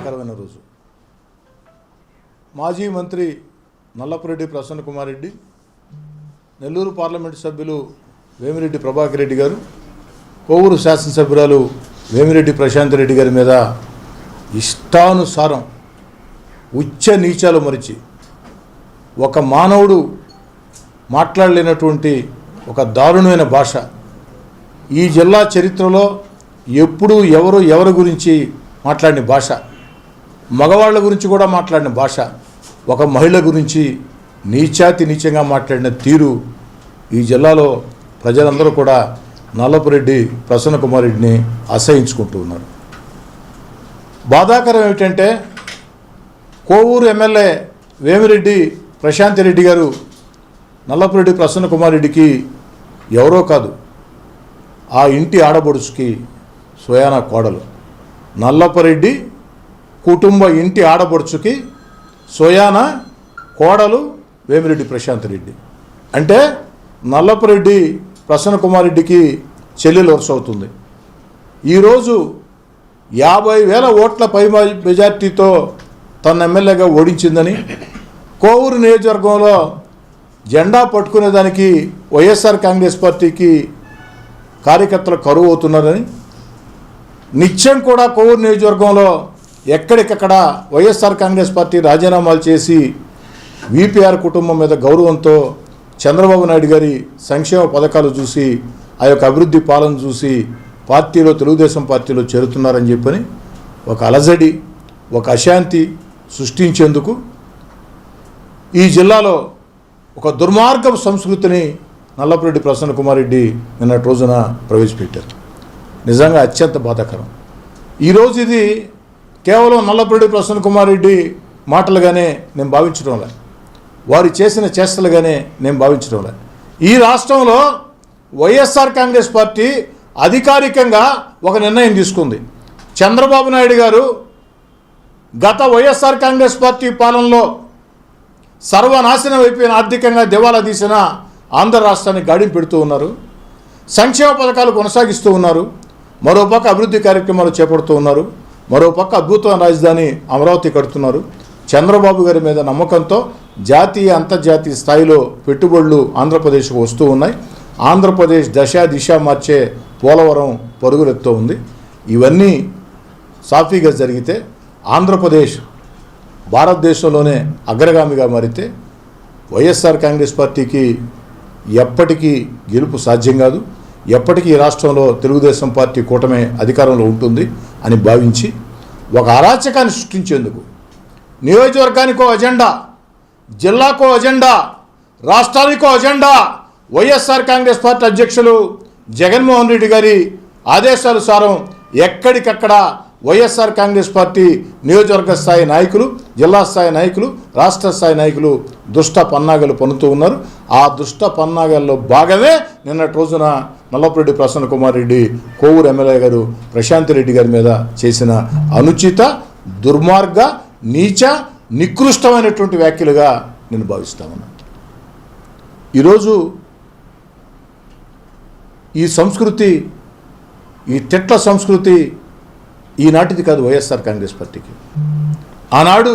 బాధాకరమైన రోజు. మాజీ మంత్రి నల్లపురెడ్డి ప్రసన్న కుమార్ రెడ్డి, నెల్లూరు పార్లమెంటు సభ్యులు వేమిరెడ్డి ప్రభాకర్ రెడ్డి గారు, కోవూరు శాసనసభ్యురాలు వేమిరెడ్డి ప్రశాంత్ రెడ్డి గారి మీద ఇష్టానుసారం ఉచ్చ నీచాలు మరిచి ఒక మానవుడు మాట్లాడలేనటువంటి ఒక దారుణమైన భాష, ఈ జిల్లా చరిత్రలో ఎప్పుడూ ఎవరి గురించి మాట్లాడిన భాష, మగవాళ్ళ గురించి కూడా మాట్లాడిన భాష, ఒక మహిళ గురించి నీచంగా మాట్లాడిన తీరు ఈ జిల్లాలో ప్రజలందరూ కూడా నల్లపురెడ్డి ప్రసన్న కుమార్ రెడ్డిని అసహించుకుంటూ ఉన్నారు. బాధాకరం ఏమిటంటే కోవూరు ఎమ్మెల్యే వేమిరెడ్డి ప్రశాంత్ రెడ్డి గారు నల్లపురెడ్డి ప్రసన్న కుమార్ రెడ్డికి ఎవరో కాదు, ఆ ఇంటి ఆడబడుచుకి సోయానా కోడలు. నల్లపురెడ్డి కుటుంబ ఇంటి ఆడబడుచుకి సోయానా కోడలు వేమిరెడ్డి ప్రశాంత్ రెడ్డి. అంటే నల్లపురెడ్డి ప్రసన్న కుమార్ రెడ్డికి చెల్లెలు వరుస అవుతుంది. ఈరోజు 50,000 ఓట్ల పై మెజార్టీతో తన ఎమ్మెల్యేగా ఓడించిందని, కోవూరు నియోజకవర్గంలో జెండా పట్టుకునేదానికి వైఎస్ఆర్ కాంగ్రెస్ పార్టీకి కార్యకర్తలు కరువు అవుతున్నారని, నిత్యం కూడా కోవూరు నియోజకవర్గంలో ఎక్కడికక్కడ వైఎస్ఆర్ కాంగ్రెస్ పార్టీ రాజీనామాలు చేసి వీపీఆర్ కుటుంబం మీద గౌరవంతో చంద్రబాబు నాయుడు గారి సంక్షేమ పథకాలు చూసి, ఆ యొక్క అభివృద్ధి పాలన చూసి పార్టీలో తెలుగుదేశం పార్టీలో చేరుతున్నారని చెప్పని ఒక అలజడి, ఒక అశాంతి సృష్టించేందుకు ఈ జిల్లాలో ఒక దుర్మార్గపు సంస్కృతిని నల్లపురెడ్డి ప్రసన్న కుమార్ రెడ్డి నిన్నటి రోజున ప్రవేశపెట్టారు. నిజంగా అత్యంత బాధాకరం. ఈరోజు ఇది కేవలం నల్లపురెడ్డి ప్రసన్న కుమార్ రెడ్డి మాటలుగానే నేను భావించడంలే, వారు చేసిన చేష్టలుగానే నేను భావించడంలే. ఈ రాష్ట్రంలో వైఎస్ఆర్ కాంగ్రెస్ పార్టీ అధికారికంగా ఒక నిర్ణయం తీసుకుంది. చంద్రబాబు నాయుడు గారు గత వైఎస్ఆర్ కాంగ్రెస్ పార్టీ పాలనలో సర్వనాశనం అయిపోయిన, ఆర్థికంగా దివాలా తీసిన ఆంధ్ర రాష్ట్రాన్ని గాడిని పెడుతూ ఉన్నారు. సంక్షేమ పథకాలు కొనసాగిస్తూ ఉన్నారు. మరోపక్క అభివృద్ధి కార్యక్రమాలు చేపడుతూ ఉన్నారు. మరోపక్క అద్భుతమైన రాజధాని అమరావతి కడుతున్నారు. చంద్రబాబు గారి మీద నమ్మకంతో జాతీయ అంతర్జాతీయ స్థాయిలో పెట్టుబడులు ఆంధ్రప్రదేశ్కు వస్తూ ఉన్నాయి. ఆంధ్రప్రదేశ్ దిశ మార్చే పోలవరం పరుగులెత్తూ ఉంది. ఇవన్నీ సాఫీగా జరిగితే ఆంధ్రప్రదేశ్ భారతదేశంలోనే అగ్రగామిగా మారితే వైఎస్ఆర్ కాంగ్రెస్ పార్టీకి ఎప్పటికీ గెలుపు సాధ్యం కాదు. ఎప్పటికీ ఈ రాష్ట్రంలో తెలుగుదేశం పార్టీ కూటమి అధికారంలో ఉంటుంది అని భావించి ఒక అరాచకాన్ని సృష్టించేందుకు నియోజకవర్గానికో అజెండా, జిల్లాకో అజెండా, రాష్ట్రానికో అజెండా వైఎస్ఆర్ కాంగ్రెస్ పార్టీ అధ్యక్షులు జగన్మోహన్ రెడ్డి గారి ఆదేశానుసారం ఎక్కడికక్కడ వైఎస్ఆర్ కాంగ్రెస్ పార్టీ నియోజకవర్గ స్థాయి నాయకులు, జిల్లా స్థాయి నాయకులు, రాష్ట్ర స్థాయి నాయకులు దుష్ట పన్నాగాలు పన్నుతూ ఉన్నారు. ఆ దుష్ట పన్నాగాల్లో భాగమే నిన్నటి రోజున నల్లపురెడ్డి ప్రసన్న కుమార్ రెడ్డి కోవూరు ఎమ్మెల్యే గారు ప్రశాంత్ రెడ్డి గారి మీద చేసిన అనుచిత, దుర్మార్గ, నీచ, నికృష్టమైనటువంటి వ్యాఖ్యలుగా నేను భావిస్తా ఉన్నాను. ఈరోజు ఈ సంస్కృతి, ఈ తిట్ల సంస్కృతి ఈనాటిది కాదు వైఎస్ఆర్ కాంగ్రెస్ పార్టీకి. ఆనాడు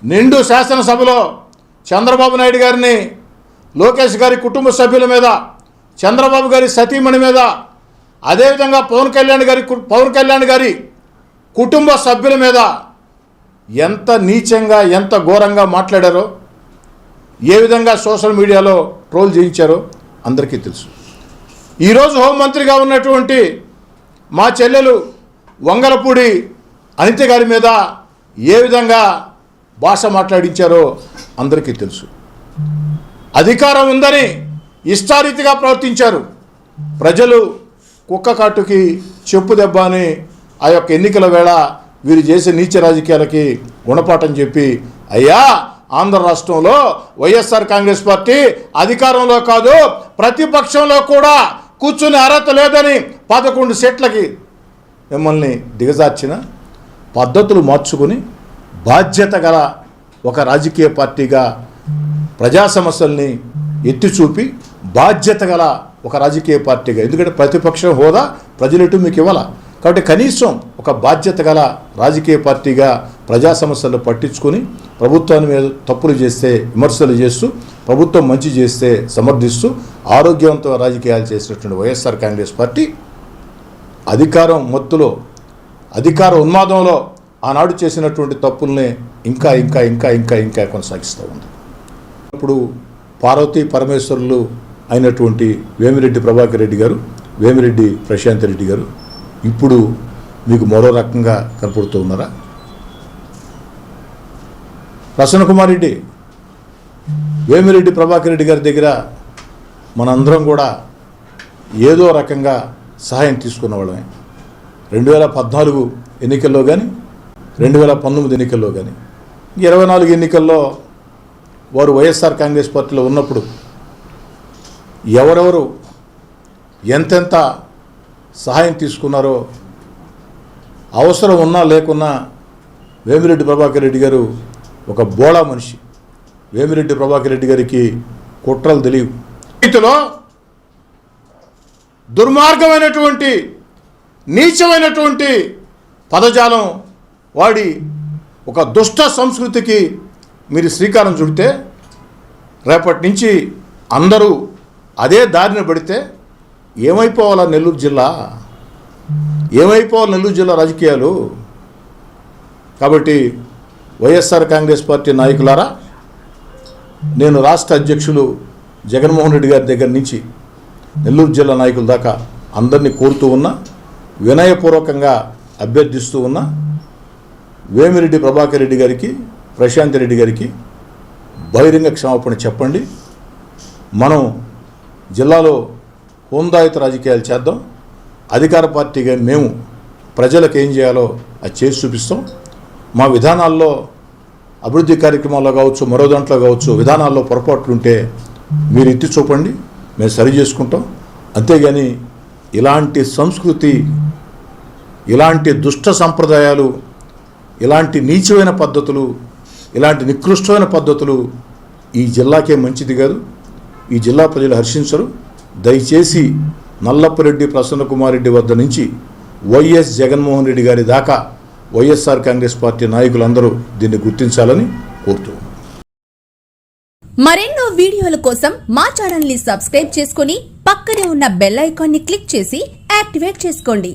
నిండు శాసనసభలో చంద్రబాబు నాయుడు గారిని, లోకేష్ గారి కుటుంబ సభ్యుల మీద, చంద్రబాబు గారి సతీమణి మీద, అదేవిధంగా పవన్ కళ్యాణ్ గారి కుటుంబ సభ్యుల మీద ఎంత నీచంగా, ఎంత ఘోరంగా మాట్లాడారో, ఏ విధంగా సోషల్ మీడియాలో ట్రోల్ చేయించారో అందరికీ తెలుసు. ఈరోజు హోంమంత్రిగా ఉన్నటువంటి మా చెల్లెలు వంగలపూడి అనిత గారి మీద ఏ విధంగా భాష మాట్లాడించారో అందరికీ తెలుసు. అధికారం ఉందని ఇష్టారీతిగా ప్రవర్తించారు. ప్రజలు కుక్క కాటుకి చెప్పు దెబ్బ అని ఆ యొక్క ఎన్నికల వేళ వీరు చేసే నీచ రాజకీయాలకి గుణపాఠం చెప్పి, అయ్యా ఆంధ్ర రాష్ట్రంలో వైఎస్ఆర్ కాంగ్రెస్ పార్టీ అధికారంలో కాదు ప్రతిపక్షంలో కూడా కూర్చునే అర్హత లేదని 11 సీట్లకి మిమ్మల్ని దిగజార్చిన పద్ధతులు మార్చుకుని బాధ్యత గల ఒక రాజకీయ పార్టీగా ప్రజా సమస్యల్ని ఎత్తి చూపి బాధ్యత గల ఒక రాజకీయ పార్టీగా, ఎందుకంటే ప్రతిపక్ష హోదా ప్రజలెటు మీకు ఇవ్వాల, కాబట్టి కనీసం ఒక బాధ్యత గల రాజకీయ పార్టీగా ప్రజా సమస్యలను పట్టించుకొని ప్రభుత్వాన్ని మీద తప్పులు చేస్తే విమర్శలు చేస్తూ ప్రభుత్వం మంచి చేస్తే సమర్థిస్తూ ఆరోగ్యవంతమైన రాజకీయాలు చేసినటువంటి వైఎస్ఆర్ కాంగ్రెస్ పార్టీ అధికారం మత్తులో అధికార ఉన్మాదంలో ఆనాడు చేసినటువంటి తప్పుల్ని ఇంకా ఇంకా ఇంకా ఇంకా ఇంకా కొనసాగిస్తూ ఉంది. ఇప్పుడు పార్వతీ పరమేశ్వరులు అయినటువంటి వేమిరెడ్డి ప్రభాకర్ రెడ్డి గారు, వేమిరెడ్డి ప్రశాంత్ రెడ్డి గారు ఇప్పుడు మీకు మరో రకంగా కనపడుతూ ఉన్నారా? ప్రసన్న కుమార్ రెడ్డి, వేమిరెడ్డి ప్రభాకర్ రెడ్డి గారి దగ్గర మనందరం కూడా ఏదో రకంగా సహాయం తీసుకున్న వాళ్ళమే. 2014 ఎన్నికల్లో కానీ 2019 ఎన్నికల్లో కానీ 24 ఎన్నికల్లో వారు వైఎస్ఆర్ కాంగ్రెస్ పార్టీలో ఉన్నప్పుడు ఎవరెవరు ఎంతెంత సహాయం తీసుకున్నారో అవసరం ఉన్నా లేకున్నా వేమిరెడ్డి ప్రభాకర్ రెడ్డి గారు ఒక బోళా మనిషి. వేమిరెడ్డి ప్రభాకర్ రెడ్డి గారికి కుట్రలు తెలియవు. రీతిలో దుర్మార్గమైనటువంటి నీచమైనటువంటి పదజాలం వాడి ఒక దుష్ట సంస్కృతికి మీరు శ్రీకారం చుడితే రేపటి నుంచి అందరూ అదే దారిన పడితే ఏమైపోవాలా నెల్లూరు జిల్లా? ఏమైపోవాలి నెల్లూరు జిల్లా రాజకీయాలు? కాబట్టి వైఎస్ఆర్ కాంగ్రెస్ పార్టీ నాయకులారా, నేను రాష్ట్ర అధ్యక్షులు జగన్మోహన్ రెడ్డి గారి దగ్గర నుంచి నెల్లూరు జిల్లా నాయకుల దాకా అందరినీ కోరుతూ ఉన్నా, వినయపూర్వకంగా అభ్యర్థిస్తూ ఉన్నా, వేమిరెడ్డి ప్రభాకర్ రెడ్డి గారికి, ప్రశాంత్ రెడ్డి గారికి బహిరంగ క్షమాపణ చెప్పండి. మనం జిల్లాలో హోందాయుత రాజకీయాలు చేద్దాం. అధికార పార్టీగా మేము ప్రజలకు ఏం చేయాలో అది చేసి చూపిస్తాం. మా విధానాల్లో అభివృద్ధి కార్యక్రమాల్లో కావచ్చు, మరో దాంట్లో కావచ్చు, విధానాల్లో పొరపాట్లుంటే మీరు ఎత్తి చూపండి, మేము సరి చేసుకుంటాం. అంతేగాని ఇలాంటి సంస్కృతి, ఇలాంటి దుష్ట సంప్రదాయాలు, ఇలాంటి నీచమైన పద్ధతులు, ఇలాంటి నికృష్టమైన పద్ధతులు ఈ జిల్లాకే మంచిది కాదు. ఈ జిల్లా ప్రజలు హర్షించరు. దయచేసి నల్లపురెడ్డి ప్రసన్న కుమార్ రెడ్డి వద్ద నుంచి వైఎస్ జగన్మోహన్ రెడ్డి గారి దాకా వైఎస్ఆర్ కాంగ్రెస్ పార్టీ నాయకులందరూ దీన్ని గుర్తించాలని కోరుతూ మరెన్నో వీడియోల కోసం మా ఛానల్ ని సబ్స్క్రైబ్ చేసుకుని పక్కనే ఉన్న బెల్ ఐకాన్ ని క్లిక్ చేసి యాక్టివేట్ చేసుకోండి.